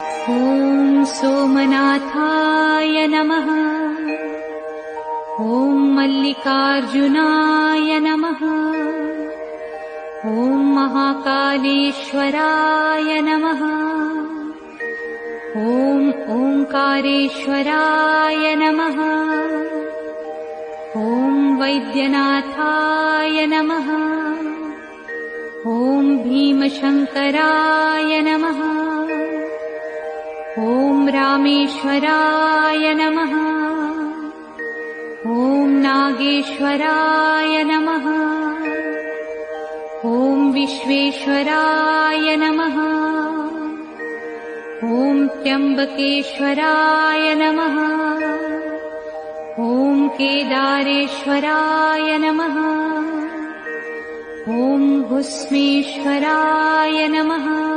ॐ सोमनाथाय नमः। ॐ मल्लिकार्जुनाय नमः। ॐ महाकालेश्वराय नमः। ॐ ओंकारेश्वराय नमः। ॐ वैद्यनाथाय नमः। ॐ भीमशंकराय नमः। ॐ रामेश्वराय नमः। ॐ नागेश्वराय नमः। ॐ विश्वेश्वराय नमः। ॐ त्र्यंबकेश्वराय नमः। ॐ केदारेश्वराय नमः। ॐ भुस्मेश्वराय नमः।